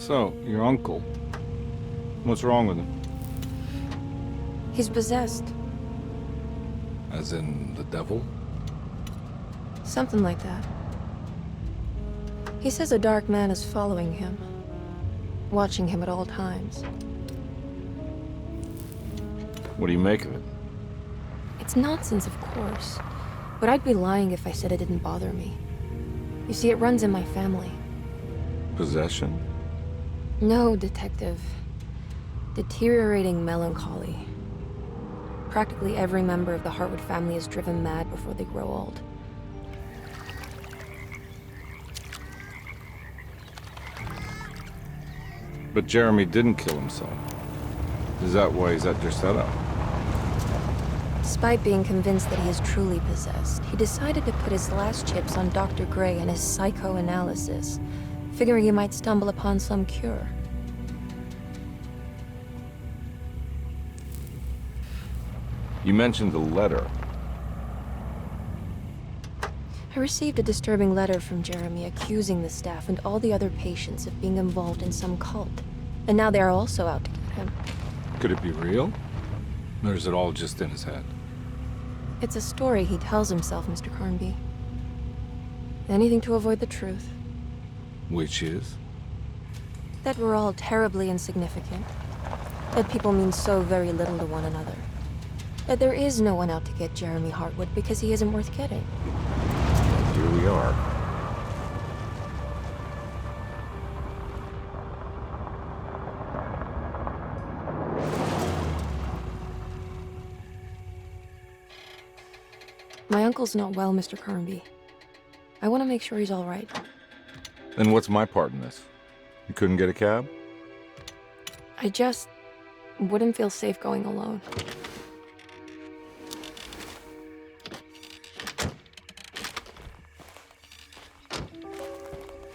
So, your uncle. What's wrong with him? He's possessed. As in the devil? Something like that. He says a dark man is following him, watching him at all times. What do you make of it? It's nonsense, of course, but I'd be lying if I said it didn't bother me. You see, it runs in my family. Possession? No, Detective. Deteriorating melancholy. Practically every member of the Hartwood family is driven mad before they grow old. But Jeremy didn't kill himself. Is that why he's at your setup? Despite being convinced that he is truly possessed, he decided to put his last chips on Dr. Gray and his psychoanalysis, figuring he might stumble upon some cure. You mentioned the letter. I received a disturbing letter from Jeremy accusing the staff and all the other patients of being involved in some cult. And now they are also out to get him. Could it be real? Or is it all just in his head? It's a story he tells himself, Mr. Carnby. Anything to avoid the truth. Which is? That we're all terribly insignificant. That people mean so very little to one another. That there is no one out to get Jeremy Hartwood because he isn't worth getting. Here we are. My uncle's not well, Mr. Carnby. I want to make sure he's all right. Then what's my part in this? You couldn't get a cab? I just wouldn't feel safe going alone.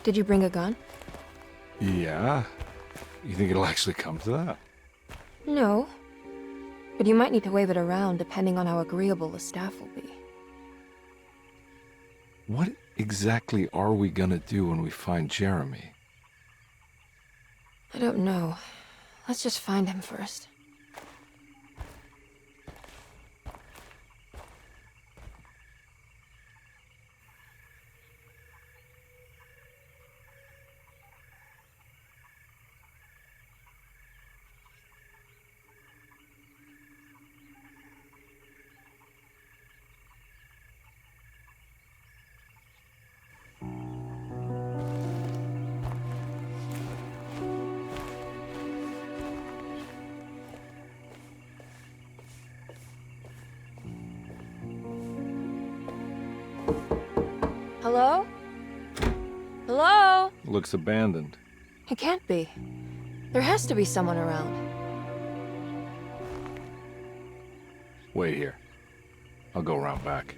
Did you bring a gun? Yeah. You think it'll actually come to that? No. But you might need to wave it around depending on how agreeable the staff will be. What exactly are we gonna do when we find Jeremy? I don't know. Let's just find him first. Hello? Hello? Looks abandoned. It can't be. There has to be someone around. Wait here. I'll go around back.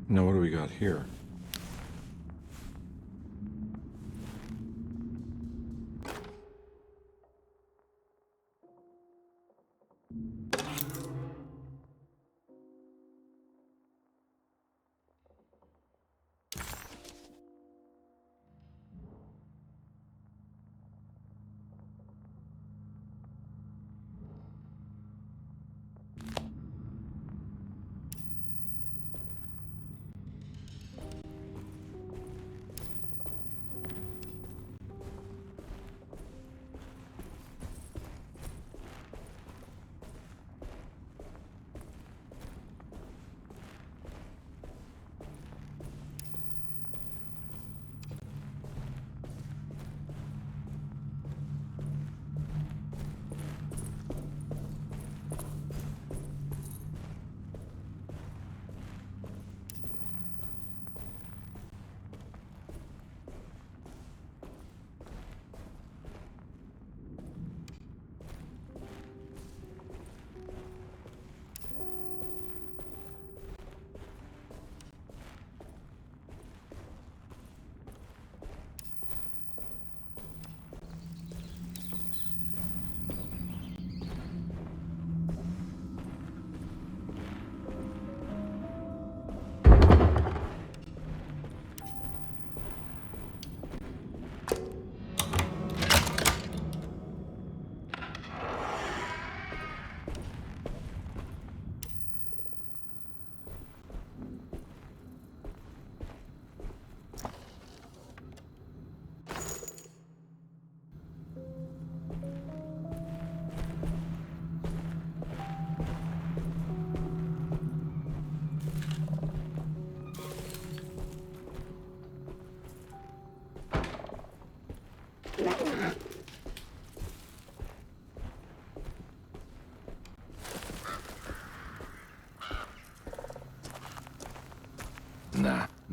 Now what do we got here?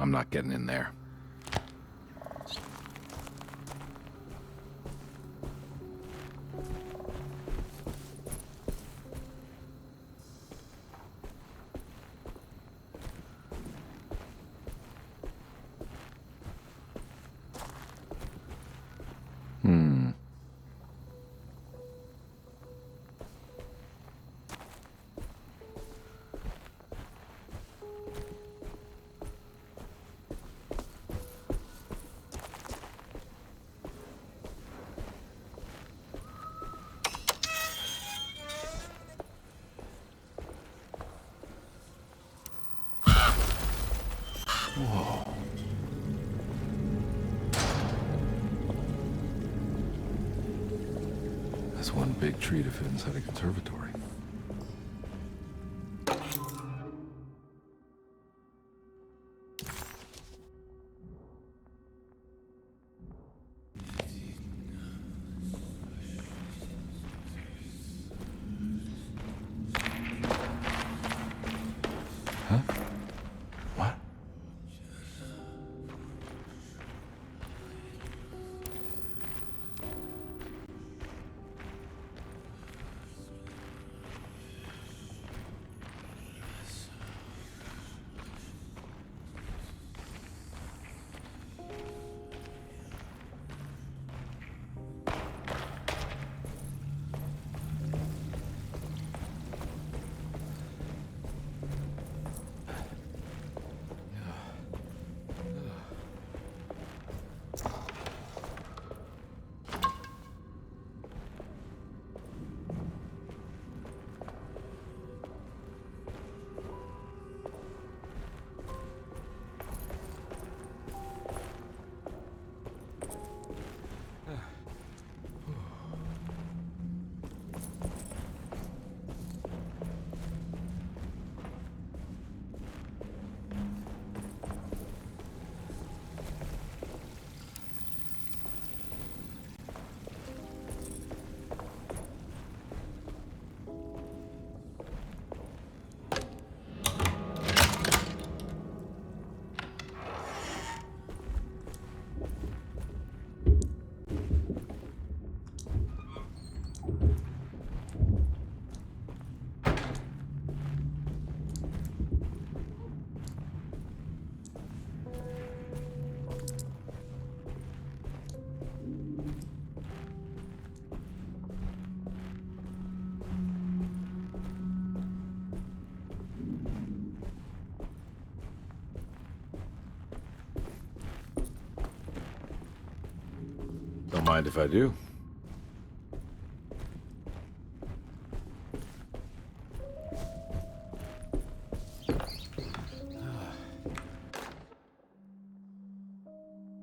I'm not getting in there. That's one big tree to fit inside a conservatory. Huh? What? Don't mind if I do.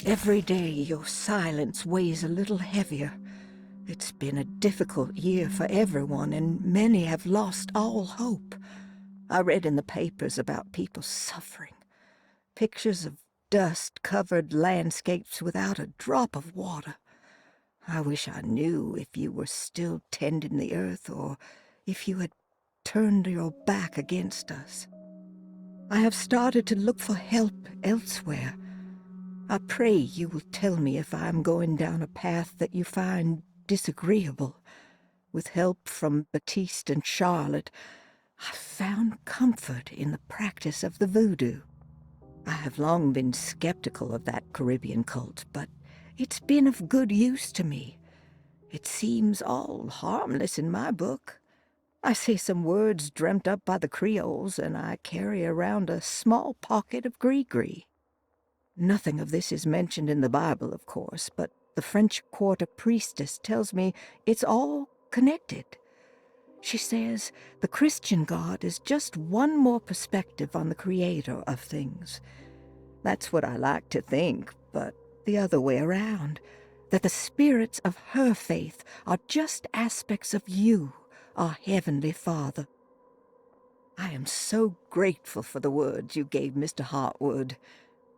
Every day your silence weighs a little heavier. It's been a difficult year for everyone, and many have lost all hope. I read in the papers about people suffering. Pictures of dust-covered landscapes without a drop of water. I wish I knew if you were still tending the earth or if you had turned your back against us. I have started to look for help elsewhere. I pray you will tell me if I am going down a path that you find disagreeable. With help from Baptiste and Charlotte, I found comfort in the practice of the voodoo. I have long been skeptical of that Caribbean cult, but it's been of good use to me. It seems all harmless in my book. I say some words dreamt up by the Creoles, and I carry around a small pocket of gree-gree. Nothing of this is mentioned in the Bible, of course, but the French Quarter priestess tells me it's all connected. She says the Christian God is just one more perspective on the creator of things. That's what I like to think, but the other way around, that the spirits of her faith are just aspects of you, our Heavenly Father. I am so grateful for the words you gave Mr. Hartwood.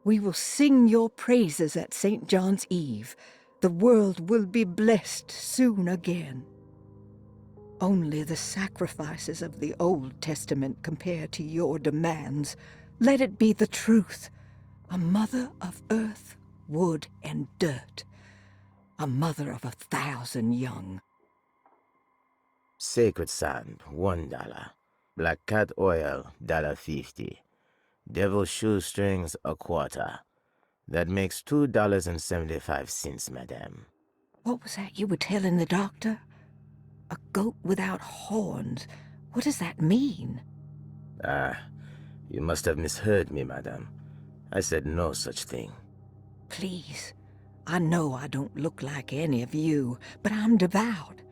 We will sing your praises at St. John's Eve. The world will be blessed soon again. Only the sacrifices of the Old Testament compare to your demands. Let it be the truth. A mother of earth, wood, and dirt. A mother of 1,000 young. Sacred sand, $1. Black cat oil, $1.50. Devil shoestrings, a quarter. That makes $2.75, madame. What was that you were telling the doctor? A goat without horns. What does that mean? Ah, you must have misheard me, madame. I said no such thing. Please, I know I don't look like any of you, but I'm devout.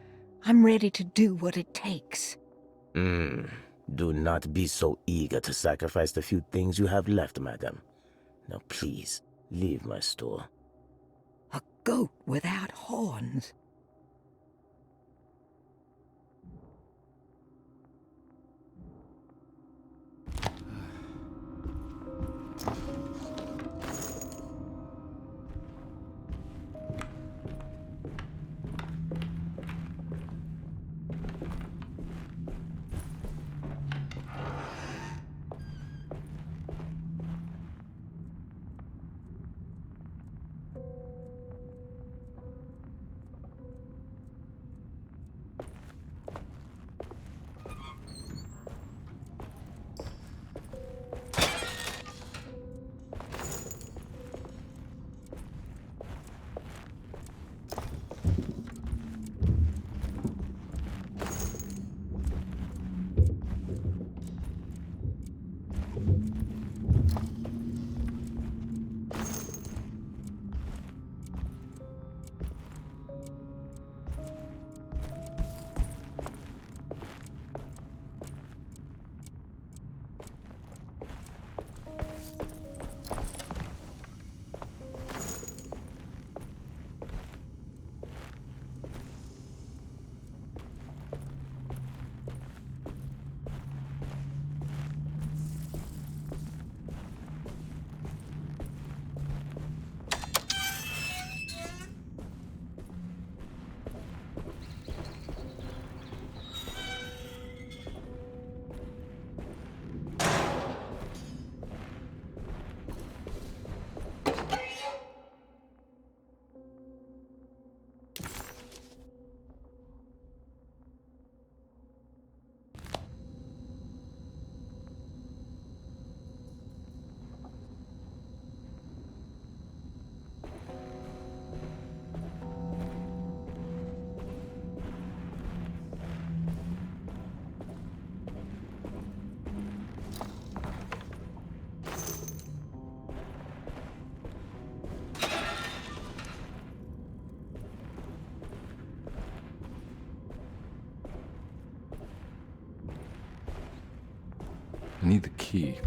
I'm ready to do what it takes. Do not be so eager to sacrifice the few things you have left, madame. Now please, leave my store. A goat without horns. I need the key.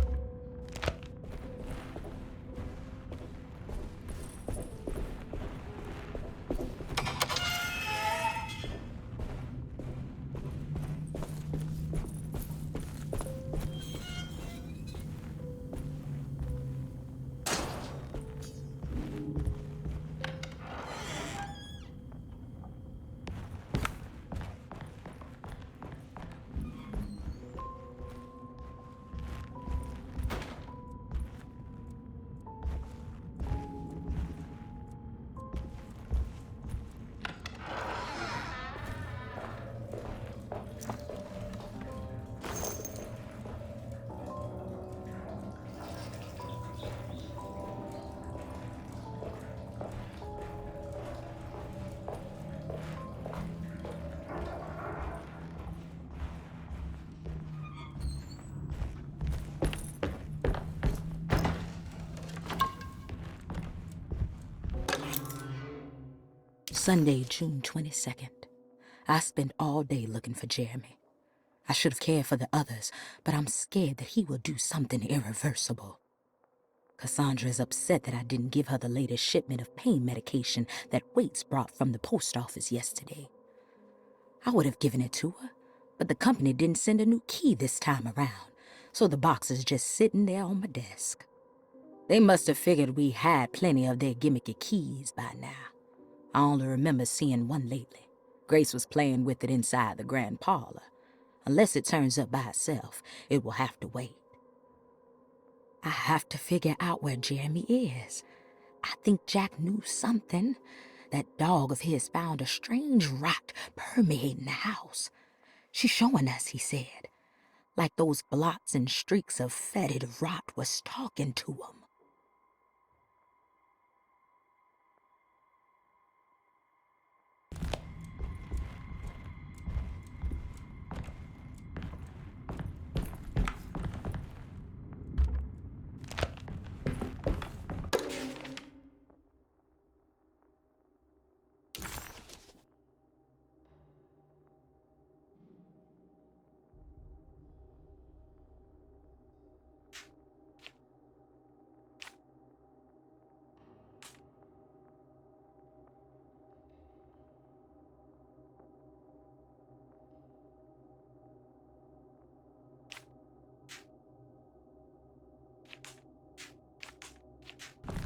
Sunday, June 22nd. I spent all day looking for Jeremy. I should have cared for the others, but I'm scared that he will do something irreversible. Cassandra is upset that I didn't give her the latest shipment of pain medication that Waits brought from the post office yesterday. I would have given it to her, but the company didn't send a new key this time around, so the box is just sitting there on my desk. They must have figured we had plenty of their gimmicky keys by now. I only remember seeing one lately. Grace was playing with it inside the grand parlor. Unless it turns up by itself, it will have to wait. I have to figure out where Jeremy is. I think Jack knew something. That dog of his found a strange rot permeating the house. She's showing us, he said, like those blots and streaks of fetid rot was talking to him.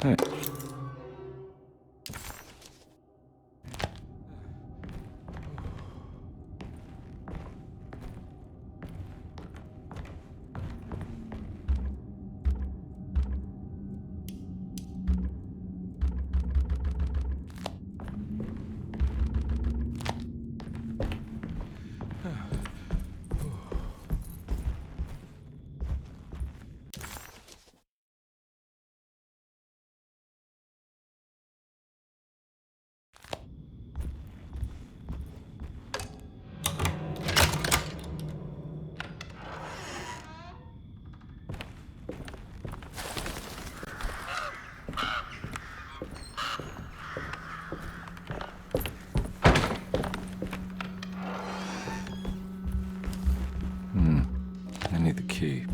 Hey. I need the key.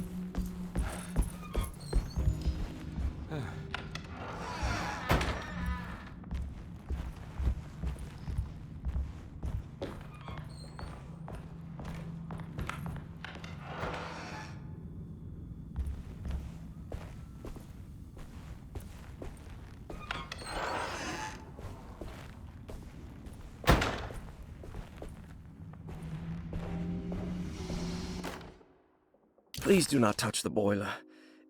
Please do not touch the boiler.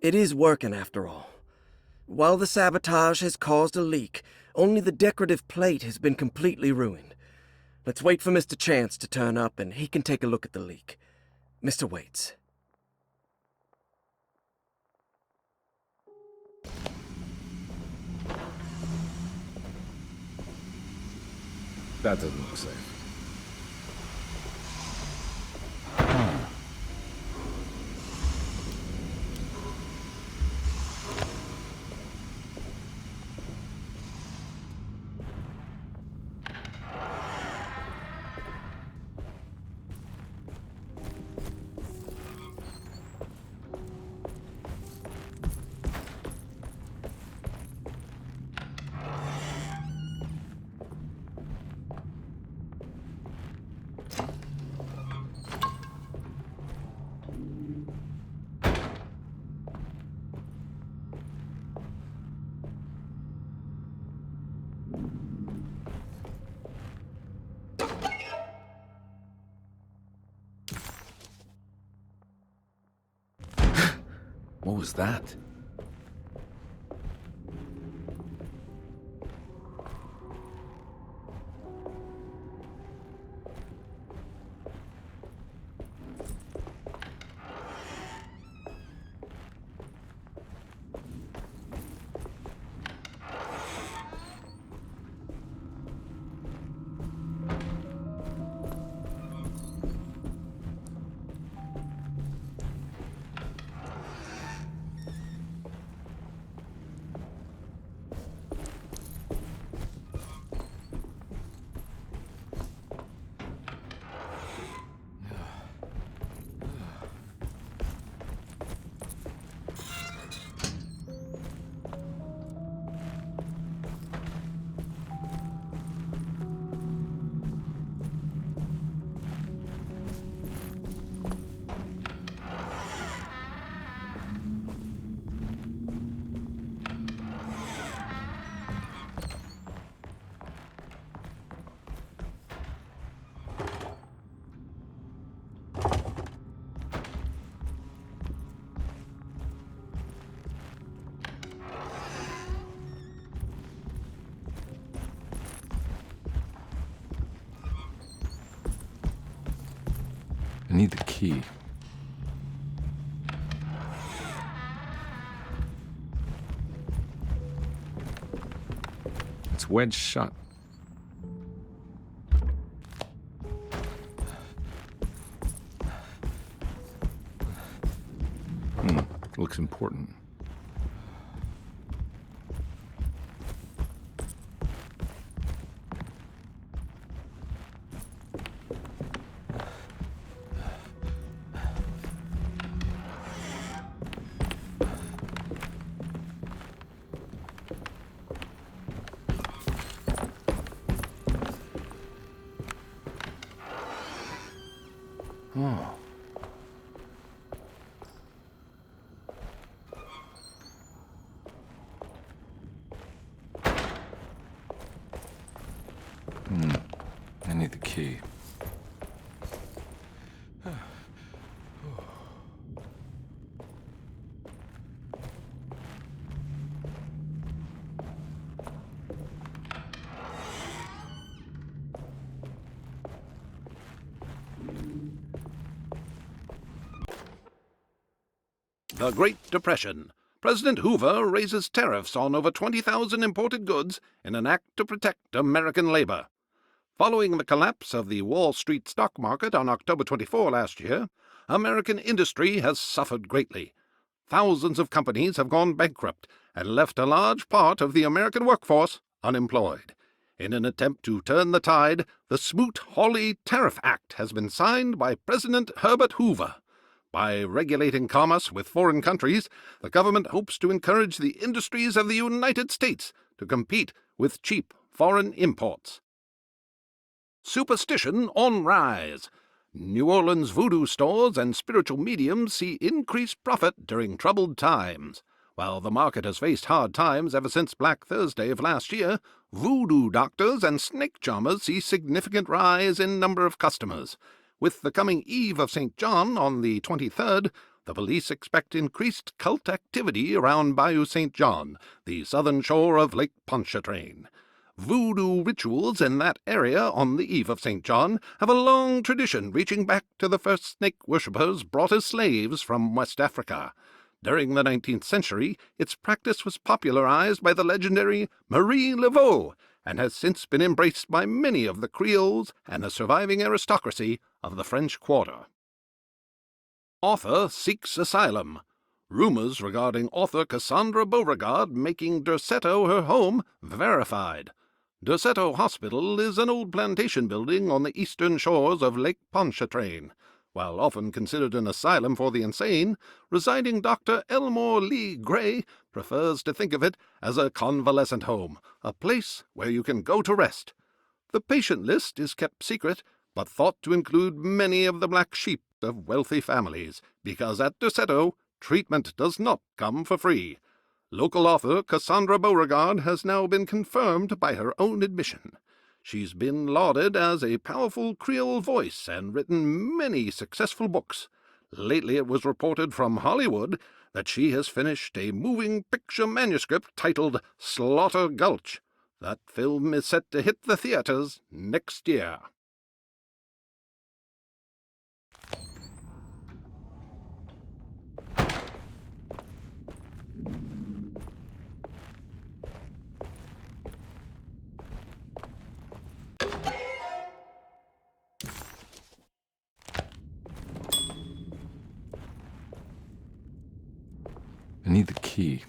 It is working after all. While the sabotage has caused a leak, only the decorative plate has been completely ruined. Let's wait for Mr. Chance to turn up and he can take a look at the leak. Mr. Waits. That doesn't look safe. What was that? I need the key. It's wedged shut. Looks important. Oh. I need the key. The Great Depression. President Hoover raises tariffs on over 20,000 imported goods in an act to protect American labor. Following the collapse of the Wall Street stock market on October 24 last year, American industry has suffered greatly. Thousands of companies have gone bankrupt and left a large part of the American workforce unemployed. In an attempt to turn the tide, the Smoot-Hawley Tariff Act has been signed by President Herbert Hoover. By regulating commerce with foreign countries, the government hopes to encourage the industries of the United States to compete with cheap foreign imports. Superstition on rise. New Orleans voodoo stores and spiritual mediums see increased profit during troubled times. While the market has faced hard times ever since Black Thursday of last year, voodoo doctors and snake charmers see significant rise in number of customers. With the coming Eve of St. John on the 23rd, the police expect increased cult activity around Bayou St. John, the southern shore of Lake Pontchartrain. Voodoo rituals in that area on the Eve of St. John have a long tradition reaching back to the first snake worshippers brought as slaves from West Africa. During the 19th century, its practice was popularized by the legendary Marie Laveau, and has since been embraced by many of the Creoles and the surviving aristocracy of the French Quarter. Author seeks asylum. Rumors regarding author Cassandra Beauregard making Derceto her home verified. Derceto Hospital is an old plantation building on the eastern shores of Lake Pontchartrain. While often considered an asylum for the insane, residing Dr. Elmore Lee Gray prefers to think of it as a convalescent home, a place where you can go to rest. The patient list is kept secret, but thought to include many of the black sheep of wealthy families, because at Derceto, treatment does not come for free. Local author Cassandra Beauregard has now been confirmed by her own admission. She's been lauded as a powerful Creole voice and written many successful books. Lately it was reported from Hollywood that she has finished a moving picture manuscript titled Slaughter Gulch. That film is set to hit the theaters next year. I need the key.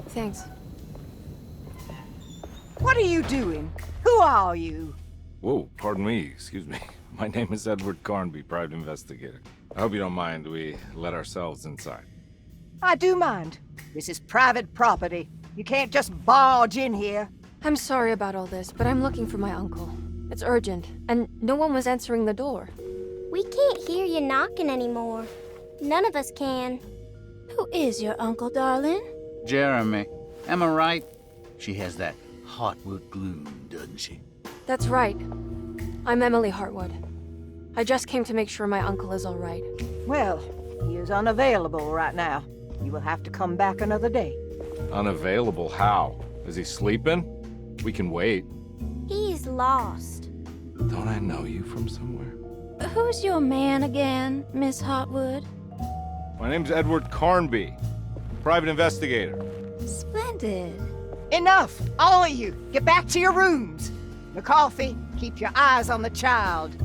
Thanks. What are you doing? Who are you? Whoa, pardon me, excuse me. My name is Edward Carnby, private investigator. I hope you don't mind we let ourselves inside. I do mind. This is private property. You can't just barge in here. I'm sorry about all this, but I'm looking for my uncle. It's urgent, and no one was answering the door. We can't hear you knocking anymore. None of us can. Who is your uncle, darling? Jeremy. Am I right? She has that Heartwood gloom, doesn't she? That's right. I'm Emily Hartwood. I just came to make sure my uncle is all right. Well, he is unavailable right now. You will have to come back another day. Unavailable how? Is he sleeping? We can wait. He's lost. Don't I know you from somewhere? Who's your man again, Miss Hartwood? My name's Edward Carnby, private investigator. Splendid. Enough! All of you! Get back to your rooms! McCarthy, keep your eyes on the child.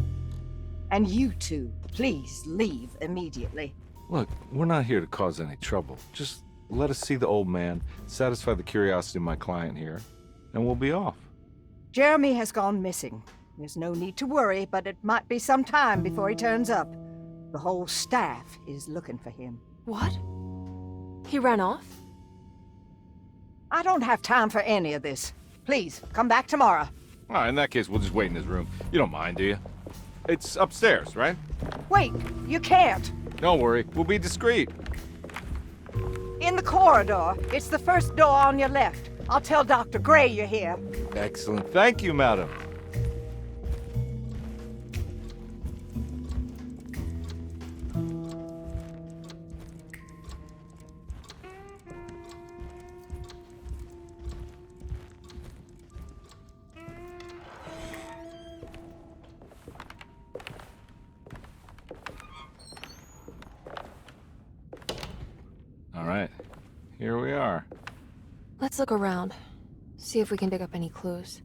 And you two, please leave immediately. Look, we're not here to cause any trouble. Just let us see the old man, satisfy the curiosity of my client here, and we'll be off. Jeremy has gone missing. There's no need to worry, but it might be some time before he turns up. The whole staff is looking for him. What? He ran off? I don't have time for any of this. Please, come back tomorrow. All right, in that case, we'll just wait in his room. You don't mind, do you? It's upstairs, right? Wait, you can't. Don't worry, we'll be discreet. In the corridor. It's the first door on your left. I'll tell Dr. Gray you're here. Excellent. Thank you, madam. All right, here we are. Let's look around. See if we can dig up any clues.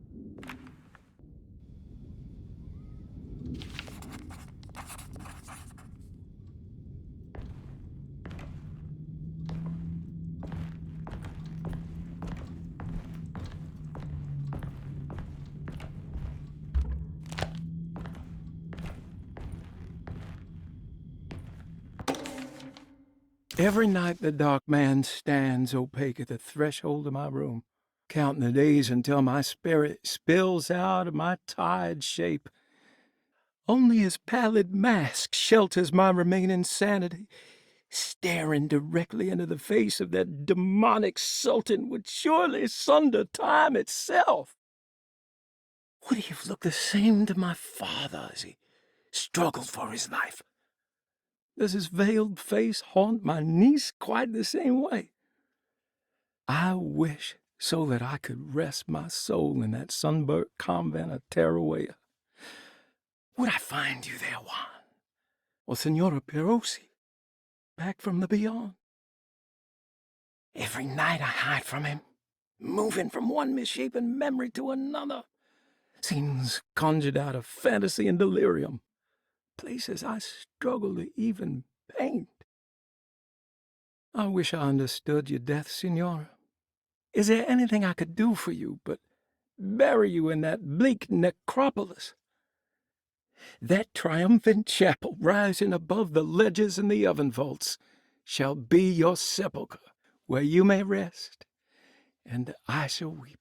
Every night the dark man stands opaque at the threshold of my room, counting the days until my spirit spills out of my tired shape. Only his pallid mask shelters my remaining sanity. Staring directly into the face of that demonic sultan would surely sunder time itself. Would he have looked the same to my father as he struggled for his life? Does his veiled face haunt my niece quite the same way? I wish so that I could rest my soul in that sunburnt convent of Teruel. Would I find you there, Juan? Or Senora Perosi, back from the beyond? Every night I hide from him, moving from one misshapen memory to another. Scenes conjured out of fantasy and delirium. Places I struggle to even paint. I wish I understood your death, Senora. Is there anything I could do for you but bury you in that bleak necropolis? That triumphant chapel rising above the ledges and the oven vaults shall be your sepulchre, where you may rest, and I shall weep.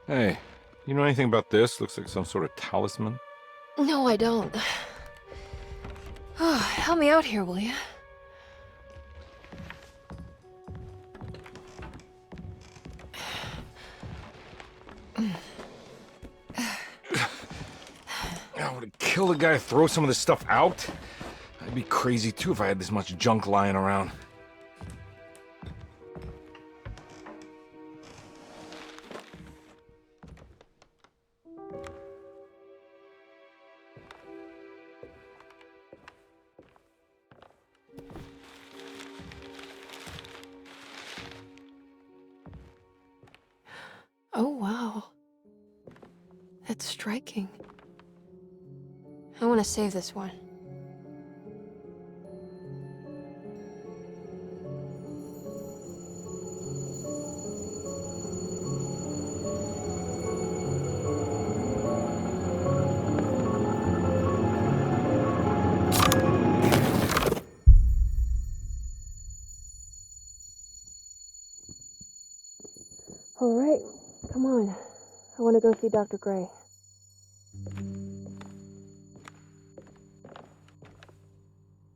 Hey, you know anything about this? Looks like some sort of talisman. No, I don't. Oh, help me out here, will you? I would kill the guy, throw some of this stuff out. I'd be crazy too if I had this much junk lying around. Oh, wow. That's striking. I want to save this one. All right, come on. I want to go see Dr. Gray.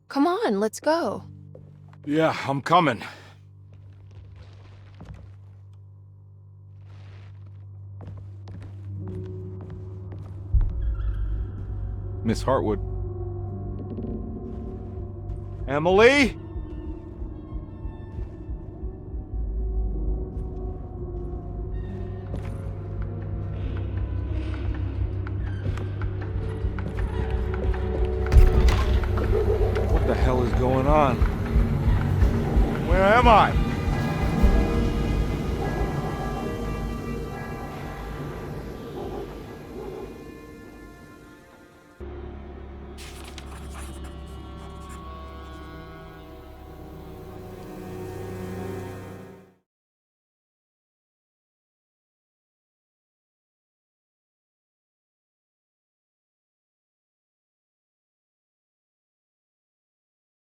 Come on, let's go. Yeah, I'm coming. Miss Hartwood. Emily? What the hell is going on? Where am I?